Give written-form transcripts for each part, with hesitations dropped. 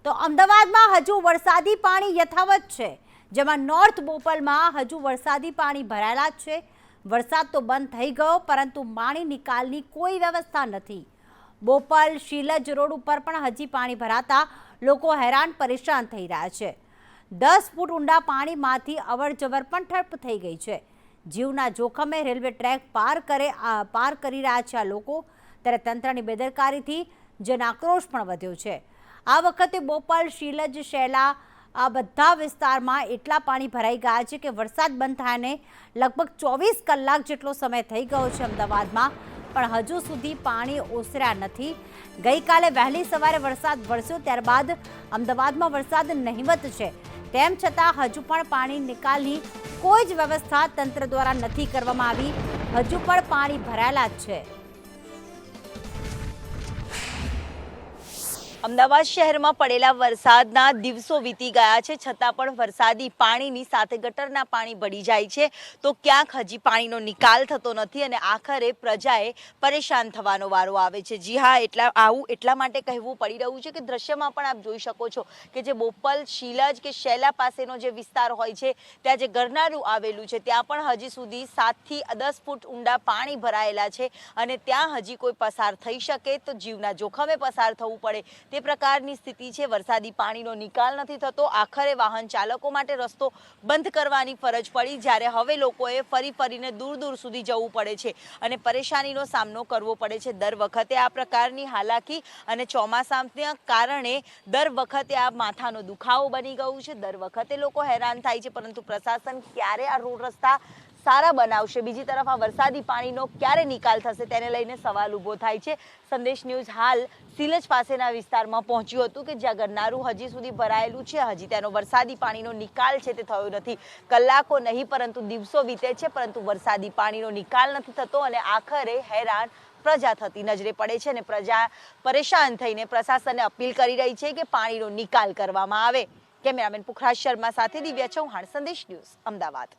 તો અમદાવાદમાં હજુ વરસાદી પાણી યથાવત છે, જેમાં નોર્થ બોપલમાં હજુ વરસાદી પાણી ભરાયેલા જ છે. વરસાદ તો બંધ થઈ ગયો, પરંતુ પાણી નિકાલની કોઈ વ્યવસ્થા નથી. બોપલ શીલજ રોડ ઉપર પણ હજી પાણી ભરાતા લોકો હેરાન પરેશાન થઈ રહ્યા છે. 10 ફૂટ ઊંડા પાણીમાંથી અવરજવર પણ ઠપ થઈ ગઈ છે. જીવના જોખમે રેલવે ટ્રેક પાર કરી રહ્યા છે આ લોકો. ત્યારે તંત્રની બેદરકારીથી જનાક્રોશ પણ વધ્યો છે. આ વખતે બોપલ, શીલજ, શેલા આ બધા વિસ્તારમાં એટલા પાણી ભરાઈ ગયા છે કે વરસાદ બંધ થયાને લગભગ 24 કલાક જેટલો સમય થઈ ગયો છે અમદાવાદમાં, પણ હજુ સુધી પાણી ઓસર્યા નથી. ગઈકાલે વહેલી સવારે વરસાદ વરસ્યો, ત્યારબાદ અમદાવાદમાં વરસાદ નહિવત છે. તેમ છતાં હજુ પણ પાણી નિકાલની કોઈ જ વ્યવસ્થા તંત્ર દ્વારા નથી કરવામાં આવી. હજુ પણ પાણી ભરાયેલા જ છે. અમદાવાદ શહેરમાં પડેલા વરસાદના દિવસો વીતી ગયા છે, છતાં પણ વરસાદી પાણીની સાથે ગટરના પાણી ભળી જાય છે. તો ક્યાંક હજી પાણીનો નિકાલ થતો નથી અને આખરે પ્રજાએ પરેશાન થવાનો વારો આવે છે. જી હા, એટલા માટે કહેવું પડી રહ્યું છે કે દ્રશ્યમાં પણ આપ જોઈ શકો છો કે જે બોપલ, શીલજ કે શેલા પાસેનો જે વિસ્તાર હોય છે, ત્યાં જે ગરનાળું આવેલું છે, ત્યાં પણ હજી સુધી 7 થી 10 ફૂટ ઊંડા પાણી ભરાયેલા છે અને ત્યાં હજી કોઈ પસાર થઈ શકે તો જીવના જોખમે પસાર થવું પડે તે પ્રકારની સ્થિતિ છે. વરસાદી પાણીનો નિકાલ નથી થતો. આખરે વાહન ચાલકો માટે રસ્તો બંધ કરવાની ફરજ પડી, જ્યારે હવે લોકોએ ફરીને દૂર સુધી જવું પડે છે અને પરેશાનીનો સામનો કરવો પડે છે. દર વખતે આ પ્રકારની હાલાકી અને ચોમાસાના કારણે દર વખતે આ માથાનો દુખાવો બની ગયું છે. દર વખતે લોકો હેરાન થાય છે, પરંતુ પ્રશાસન ક્યારે આ રોડ રસ્તા સારા બનાવશે, બીજી તરફ આ વરસાદી પાણીનો ક્યારે નિકાલ થશે, તેને લઈને સવાલ ઊભો થાય છે. સંદેશ ન્યૂઝ હાલ શીલજ પાસેના વિસ્તારમાં પહોંચ્યું હતું કે જ્યાં ગરનારું હજી સુધી ભરાયેલું છે. હજી તેનો વરસાદી પાણીનો નિકાલ છે તે થયો નથી. કલાકો નહીં પરંતુ દિવસો વીતે છે, પરંતુ વરસાદી પાણીનો નિકાલ નથી થતો અને આખરે હેરાન પ્રજા થતી નજરે પડે છે અને પ્રજા પરેશાન થઈને પ્રશાસનને અપીલ કરી રહી છે કે પાણીનો નિકાલ કરવામાં આવે. કેમેરામેન પુખરાજ શર્મા સાથે દિવ્યા ચૌહાણ, સંદેશ ન્યૂઝ, અમદાવાદ.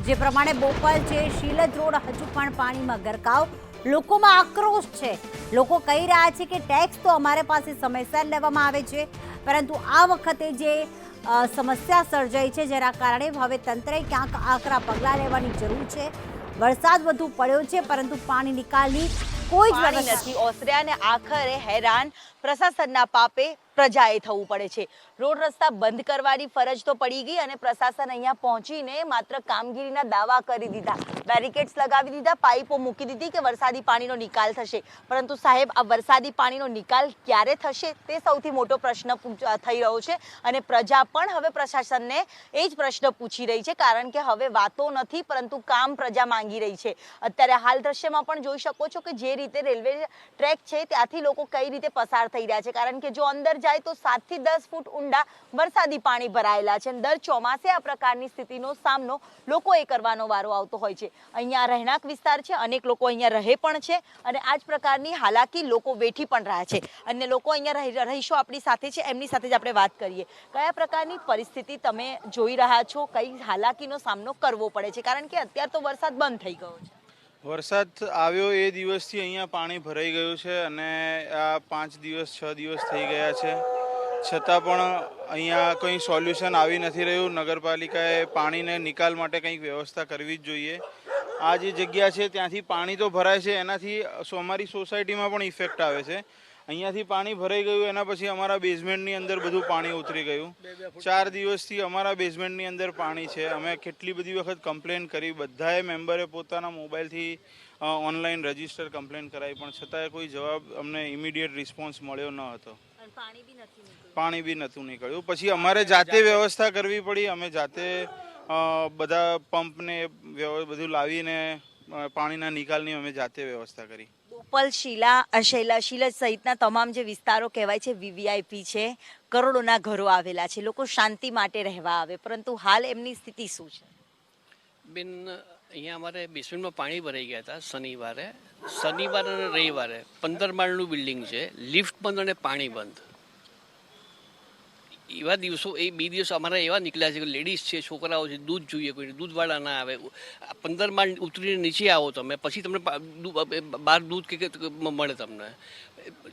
જે પ્રમાણે બોપલ છે, શીલજ રોડ હજુ પણ પાણીમાં ગરકાવ. લોકોમાં આક્રોશ છે. લોકો કહી રહ્યા છે કે ટેક્સ તો અમારે પાસે સમયસર લેવામાં આવે છે, પરંતુ આ વખતે જે સમસ્યા સર્જાઈ છે, જેના કારણે હવે તંત્રએ ક્યાંક આકરા પગલાં લેવાની જરૂર છે. વરસાદ વધુ પડ્યો છે, પરંતુ પાણી નિકાલની કોઈ જ વ્યવસ્થા નથી ઓસર્યા અને આખરે હેરાન પ્રશાસનના પાપે પ્રજાએ થવું પડે છે. રોડ રસ્તા બંધ કરવાની ફરજ તો પડી ગઈ અને પ્રશાસન અહીંયા પહોંચીને માત્ર કામગીરીના દાવા કરી દીધા, બેરિકેડ્સ લગાવી દીધા, પાઇપો મૂકી દીધી કે વરસાદી પાણીનો નિકાલ થશે. પરંતુ સાહેબ, આ વરસાદી પાણીનો નિકાલ ક્યારે થશે તે સૌથી મોટો પ્રશ્ન થઈ રહ્યો છે અને પ્રજા પણ હવે પ્રશાસનને એ જ પ્રશ્ન પૂછી રહી છે, કારણ કે હવે વાતો નથી પરંતુ કામ પ્રજા માંગી રહી છે. અત્યારે હાલ દ્રશ્યમાં પણ જોઈ શકો છો કે જે રીતે રેલવે ટ્રેક છે ત્યાંથી લોકો કઈ રીતે પસાર થઈ રહ્યા છે, કારણ કે જો અંદર જાય તો 7 થી 10 ફૂટ ઊંડા વરસાદી પાણી ભરાયેલા છે. દર ચોમાસે આ પ્રકારની સ્થિતિનો સામનો લોકોએ કરવાનો વારો આવતો હોય છે. અહીંયા રહેણાંક વિસ્તાર છે, અનેક લોકો અહીંયા રહે પણ છે અને આ જ પ્રકારની હાલાકી લોકો વેઠી પણ રહ્યા છે. અને લોકો અહીંયા રહીશો આપણી સાથે છે, એમની સાથે જ આપણે વાત કરીએ. કયા પ્રકારની પરિસ્થિતિ તમે જોઈ રહ્યા છો, કઈ હાલાકીનો સામનો કરવો પડે છે, કારણ કે અત્યારે તો વરસાદ બંધ થઈ ગયો છે? વરસાદ આવ્યો એ દિવસથી અહીંયા પાણી ભરાઈ ગયું છે અને આ 5 દિવસ 6 દિવસ થઈ ગયા છે, છતાં પણ અહીંયા કંઈ સોલ્યુશન આવી નથી રહ્યું. નગરપાલિકાએ પાણીને નિકાલ માટે કંઈક વ્યવસ્થા કરવી જ જોઈએ. આ જે જગ્યા છે ત્યાંથી પાણી તો ભરાય છે, એનાથી અમારી સોસાયટીમાં પણ ઇફેક્ટ આવે છે. અહીંયાથી પાણી ભરાઈ ગયું, એના પછી અમારા બેઝમેન્ટની અંદર બધું પાણી ઉતરી ગયું. 4 દિવસથી અમારા બેઝમેન્ટની અંદર પાણી છે. અમે કેટલી બધી વખત કમ્પ્લેન કરી, બધાએ મેમ્બરે પોતાના મોબાઈલથી ઓનલાઈન રજીસ્ટર કમ્પ્લેન કરાવી, પણ છતાંય કોઈ જવાબ અમને ઇમિડિયેટ રિસ્પોન્સ મળ્યો ન હતો. પાણી બી નહોતું નીકળ્યું. પછી અમારે જાતે વ્યવસ્થા કરવી પડી. અમે જાતે બધા પંપને બધું લાવીને પાણીના નિકાલની અમે જાતે વ્યવસ્થા કરી. બોપલ, શીલજ સહિતના તમામ જે વિસ્તારો કહેવાય છે વીવીઆઈપી છે, કરોડોના ઘરો આવેલા છે, લોકો શાંતિ માટે રહેવા આવે, પરંતુ હાલ એમની સ્થિતિ શું છે? બેન, અહીંયા અમારે બેસમેન્ટમાં પાણી ભરાઈ ગયા હતા શનિવારે અને રવિવારે. 15 માળનું બિલ્ડિંગ છે, લિફ્ટ બંધ અને પાણી બંધ. એવા દિવસો એ બે દિવસ અમારા એવા નીકળ્યા છે કે લેડીઝ છે, છોકરાઓ છે, દૂધ જોઈએ, કોઈ દૂધવાળા ના આવે. 15 માળ ઉતરીને નીચે આવો તમે, પછી તમને બહાર દૂધ કે મળે તમને.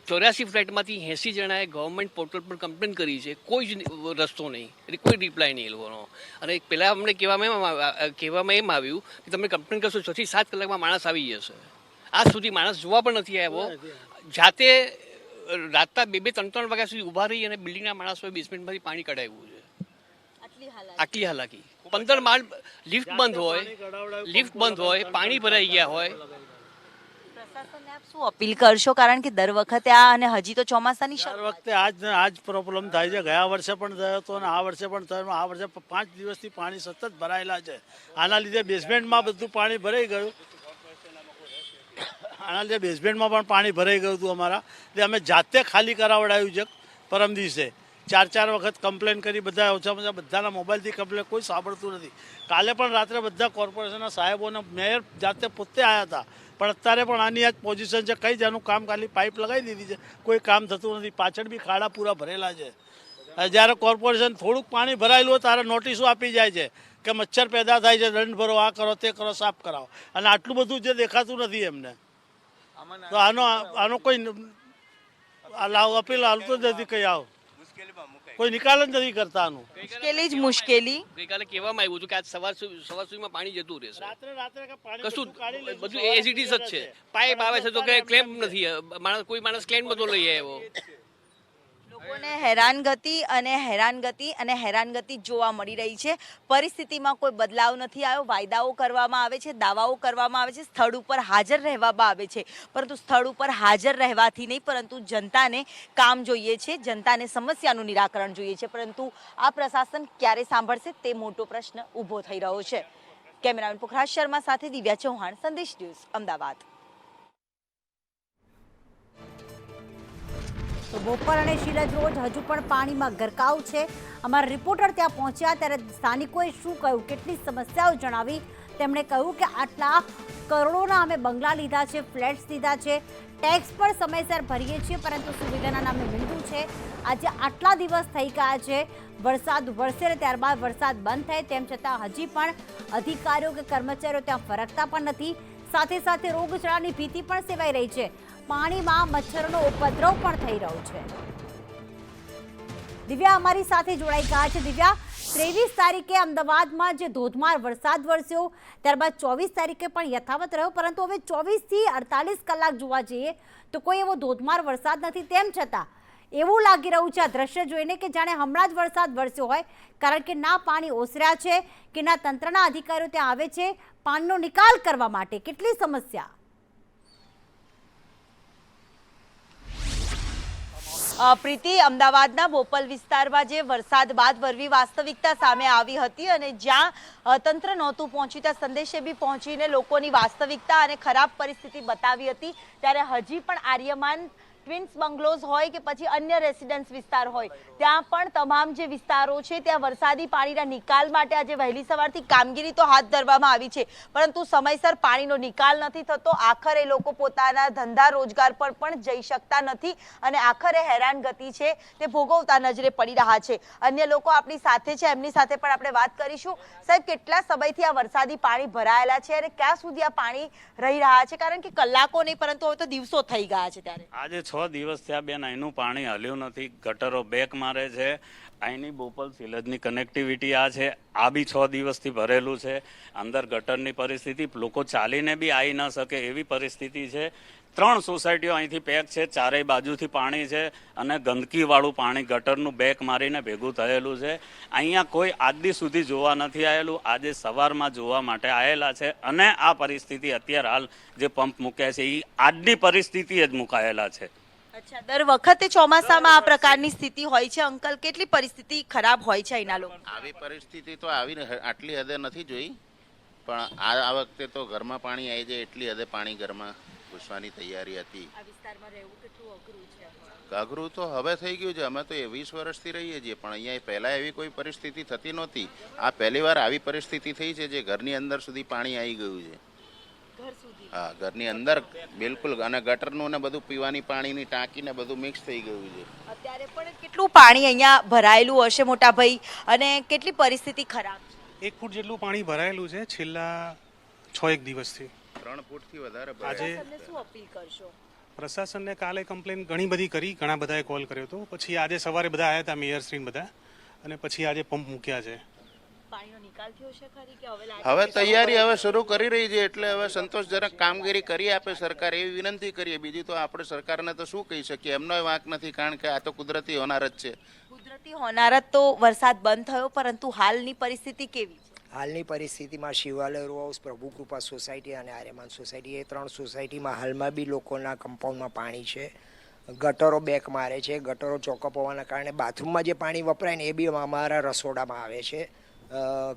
84 ફ્લેટમાંથી 80 જણાએ ગવર્મેન્ટ પોર્ટલ પર કમ્પ્લેન કરી છે, કોઈ જ રસ્તો નહીં, એટલે કોઈ રિપ્લાય નહીં એ લોકોનો. અને પહેલાં અમને કહેવામાં એમ આવ્યું કે તમે કમ્પ્લેન કરશો 6 થી 7 કલાકમાં માણસ આવી જશે. આજ સુધી માણસ જોવા પણ નથી આવ્યો. જાતે રાતના 2-3 વાગ્યા સુધી ઊભા રહી અને બિલ્ડિંગના માણસોએ બેસમેન્ટમાંથી પાણી કઢાવ્યું છે. આટલી હાલાકી. 15 માળ લિફ્ટ બંધ હોય, પાણી ભરાઈ ગયા હોય. પ્રશાસનને આપ શું અપીલ કરશો? કારણ કે દર વખતે આ અને હજી તો ચોમાસાની દર વખતે આજ પ્રોબ્લેમ થાય છે. ગયા વર્ષે પણ થયો હતો અને આ વર્ષે પણ થયો. આ વર્ષે 5 દિવસથી પાણી સતત ભરાયેલા છે. આના લીધે બેઝમેન્ટમાં બધું પાણી ભરાઈ ગયું. આના લીધે બેઝમેન્ટમાં પણ પાણી ભરાઈ ગયું હતું અમારા. એટલે અમે જાતે ખાલી કરાવડાવ્યું છે. પરમ દિવસે 4 વખત કમ્પ્લેન કરી, બધા ઓછામાં ઓછા બધાના મોબાઈલથી કમ્પ્લેન, કોઈ સાંભળતું નથી. કાલે પણ રાત્રે બધા કોર્પોરેશનના સાહેબોને મેયર જાતે પોતે આવ્યા હતા. પણ અત્યારે પણ આની આ જ પોઝિશન છે. કઈ જાનું કામ, ખાલી પાઇપ લગાવી દીધી છે, કોઈ કામ થતું નથી. પાછળ બી ખાડા પૂરા ભરેલા છે. જ્યારે કોર્પોરેશન થોડુંક પાણી ભરાયેલું હોય ત્યારે નોટિસો આપી જાય છે કે મચ્છર પેદા થાય છે, દંડ ભરો, આ કરો, તે કરો, સાફ કરાવો. અને આટલું બધું જે દેખાતું નથી એમને. તો આનો કોઈ અપીલ હાલતો જ નથી. કઈ આવો કોઈ નિકાલ જ નથી કરતા. આનું મુશ્કેલી ગઈકાલે કહેવામાં આવ્યું હતું કે આજ સવાર સુધીમાં પાણી જતું રહેશે. રાત્રે કશું બધું એઝ ઇટ ઇઝ જ છે. પાઇપ આવે છે તો ક્લેમ નથી. કોઈ માણસ ક્લેમ બધો લઈ આવ્યો. લોકોને હેરાનગતિ જોવા મળી રહી છે. પરિસ્થિતિમાં કોઈ બદલાવ નથી આવ્યો. વાયદાઓ કરવામાં આવે છે, દાવાઓ કરવામાં આવે છે, સ્થળ ઉપર હાજર રહેવામાં આવે છે, પરંતુ સ્થળ ઉપર હાજર રહેવાથી નહીં, પરંતુ જનતાને કામ જોઈએ છે, જનતાને સમસ્યાનું નિરાકરણ જોઈએ છે. પરંતુ આ પ્રશાસન ક્યારે સાંભળશે તે મોટો પ્રશ્ન ઊભો થઈ રહ્યો છે. કેમેરામેન પુખરાજ શર્મા સાથે દિવ્યા ચૌહાણ, સંદેશ ન્યૂઝ, અમદાવાદ. તો બોપલ અને શીલજ રોડ હજુ પણ પાણીમાં ગરકાવ છે. અમારા રિપોર્ટર ત્યાં પહોંચ્યા ત્યારે સ્થાનિકોએ શું કહ્યું, કેટલી સમસ્યાઓ જણાવી. તેમણે કહ્યું કે આટલા કરોડોના અમે બંગલા લીધા છે, ફ્લેટ્સ લીધા છે, ટેક્સ પણ સમયસર ભરીએ છીએ, પરંતુ સુવિધાના નામે મીંડું છે. આજે આટલા દિવસ થઈ ગયા છે, વરસાદ વરસે ને ત્યારબાદ વરસાદ બંધ થાય, તેમ છતાં હજી પણ અધિકારીઓ કે કર્મચારીઓ ત્યાં ફરકતા પણ નથી. સાથે સાથે રોગચાળાની ભીતિ પણ સેવાઈ રહી છે. પાણીમાં મચ્છરનો ઉપદ્રવ પણ થઈ રહ્યો છે. દિવ્યા અમારી સાથે જોડાઈ ગયા છે. દિવ્યા, 23 તારીખે અમદાવાદમાં જે ધોધમાર વરસાદ વરસ્યો, ત્યારબાદ 24 તારીખે પણ યથાવત રહ્યો, પરંતુ હવે 24 થી 48 કલાક જોવા જઈએ તો કોઈ એવો ધોધમાર વરસાદ નથી. તેમ છતાં એવું લાગી રહ્યું છે આ દ્રશ્ય જોઈને કે જાણે હમણાં જ વરસાદ વરસ્યો હોય, કારણ કે ના પાણી ઓસર્યા છે કે ના તંત્રના અધિકારીઓ ત્યાં આવે છે પાણીનો નિકાલ કરવા માટે. કેટલી સમસ્યા. પ્રીતિ, અમદાવાદના બોપલ વિસ્તારમાં જે વરસાદ બાદ વરવી વાસ્તવિકતા સામે આવી હતી અને જ્યાં તંત્ર નહોતું પહોંચ્યું ત્યાં સંદેશે બી પહોંચીને લોકોની વાસ્તવિકતા અને ખરાબ પરિસ્થિતિ બતાવી હતી. ત્યારે હજી પણ આર્યમાન ટ્વિન્સ બંગલોઝ હોય કે પછી અન્ય રેસિડેન્સ વિસ્તાર હોય, ત્યાં પણ તમામ જે વિસ્તારો છે ત્યાં વરસાદી પાણીના નિકાલ માટે આજે વહેલી સવારથી કામગીરી તો હાથ ધરવામાં આવી છે, પરંતુ સમયસર પાણીનો નિકાલ નથી થતો. આખરે લોકો પોતાના ધંધા રોજગાર પર પણ જઈ શકતા નથી અને આખરે હેરાનગતિ છે તે ભોગવતા નજરે પડી રહ્યા છે. અન્ય લોકો આપણી સાથે છે, એમની સાથે પણ આપણે વાત કરીશું. સાહેબ, કેટલા સમયથી આ વરસાદી પાણી ભરાયેલા છે અને ક્યાં સુધી આ પાણી રહી રહ્યા છે? કારણ કે કલાકો નહીં પરંતુ હવે તો દિવસો થઈ ગયા છે. ત્યારે આજે 6 દિવસ થયા બેન, અહીંનું પાણી હલ્યું નથી. ગટરો બેક મારે છે. અહીંની બોપલ સિલજની કનેક્ટિવિટી આ છે, આ બી 6 દિવસથી ભરેલું છે. અંદર ગટરની પરિસ્થિતિ, લોકો ચાલીને બી આવી ન શકે એવી પરિસ્થિતિ છે. 3 સોસાયટીઓ અહીંથી પેક છે, ચારેય બાજુથી પાણી છે અને ગંદકીવાળું પાણી ગટરનું બેક મારીને ભેગું થયેલું છે. અહીંયા કોઈ આજદી સુધી જોવા નથી આવેલું. આજે સવારમાં જોવા માટે આવેલા છે અને આ પરિસ્થિતિ અત્યારે હાલ જે પંપ મૂક્યા છે એ આજની પરિસ્થિતિ જ મુકાયેલા છે. અચ્છા, દર વખતે ચોમાસામાં આ પ્રકારની સ્થિતિ હોય છે. અંકલ, કેટલી પરિસ્થિતિ ખરાબ હોય છે અહીંના લોકો? આવી પરિસ્થિતિ તો આટલી હદે નથી જોઈ, પણ આ વખતે તો ઘરમાં પાણી આવી જાય એટલી હદે પાણી ઘરમાં ઘૂસવાની તૈયારી હતી. આ વિસ્તારમાં રહેવું કેટલું અઘરું છે? અઘરું તો હવે થઈ ગયું છે. અમે તો 20 વર્ષથી રહીએ છીએ, પણ અહીંયા પહેલા એવી કોઈ પરિસ્થિતિ થતી નહોતી. આ પહેલી વાર આવી પરિસ્થિતિ થઈ છે જે ઘરની અંદર સુધી પાણી આવી ગયું છે. ઘર સુધી હા ઘરની અંદર બિલકુલ, અને ગટરનું ને બધું પીવાની પાણીની ટાંકી ને બધું મિક્સ થઈ ગયું છે. અત્યારે પણ કેટલું પાણી અહીંયા ભરાયેલું હશે મોટા ભાઈ, અને કેટલી પરિસ્થિતિ ખરાબ છે? 1 ફૂટ જેટલું પાણી ભરાયેલું છે છેલ્લા 6-1 દિવસથી. 3 ફૂટથી વધારે આજે તમને શું અપીલ કરશો? પ્રશાસનને કાલે કમ્પ્લેન ઘણી બધી કરી, ઘણા બધાએ કોલ કર્યો હતો. પછી આજે સવારે બધા આવ્યા હતા, મેયરશ્રી બધા, અને પછી આજે પંપ મૂક્યા છે. પાણીનો નિકાલ થયો છે ખરી કે હવે તૈયારી હવે શરૂ કરી રહી છે, એટલે હવે સંતોષજનક કામગીરી કરી આપે સરકાર એવી વિનંતી કરીએ. બીજું તો આપણે સરકારને તો શું કહી શકીએ, એમનો વાંક નથી, કારણ કે આ તો કુદરતી હોનારત છે. કુદરતી હોનારત તો વરસાદ બંધ થયો, પરંતુ હાલની પરિસ્થિતિ કેવી છે? હાલની પરિસ્થિતિમાં શિવાલય રો હાઉસ, પ્રભુ કૃપા સોસાયટી અને આર્યમાન સોસાયટી, એ 3 સોસાયટીમાં હાલમાં બી લોકોના કમ્પાઉન્ડમાં પાણી છે. ગટરો બેક મારે છે. ગટરો ચોકઅપ હોવાના કારણે બાથરૂમમાં જે પાણી વપરાય ને એ બી અમારા રસોડામાં આવે છે.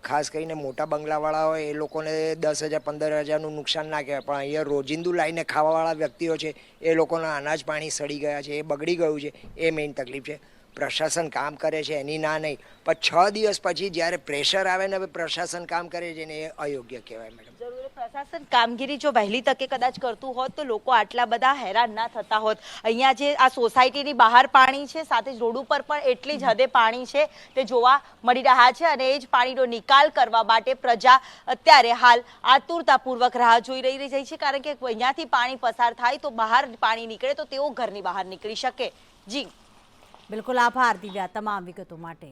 ખાસ કરીને મોટા બંગલાવાળા હોય એ લોકોને 10,000 15,000નું નુકસાન ના કહેવાય, પણ અહીંયા રોજિંદુ લાઈને ખાવાવાળા વ્યક્તિઓ છે એ લોકોના અનાજ પાણી સડી ગયા છે, એ બગડી ગયું છે, એ મેઇન તકલીફ છે. પ્રશાસન કામ કરે છે એની ના નહીં, પણ 6 દિવસ પછી જ્યારે પ્રેશર આવે ને પ્રશાસન કામ કરે છે ને એ અયોગ્ય કહેવાય મેડમ. જરૂર પ્રશાસન કામગીરી જો વહેલી તકે કદાચ કરતું હોત તો લોકો આટલા બધા હેરાન ના થતા હોત. અહીંયા જે આ સોસાયટીની બહાર પાણી છે, સાથે જ રોડ ઉપર પણ એટલી જ હદે પાણી છે તે જોવા મળી રહ્યા છે, અને એ જ પાણીનો નિકાલ કરવા માટે પ્રજા અત્યારે હાલ આતુરતાપૂર્વક રાહ જોઈ રહી છે, કારણ કે અહીંયાથી પાણી પસાર થાય તો બહાર પાણી નીકળે તો તેઓ ઘરની બહાર નીકળી શકે. જી બિલકુલ, આભાર દિવ્યા તમામ વિગતો માટે.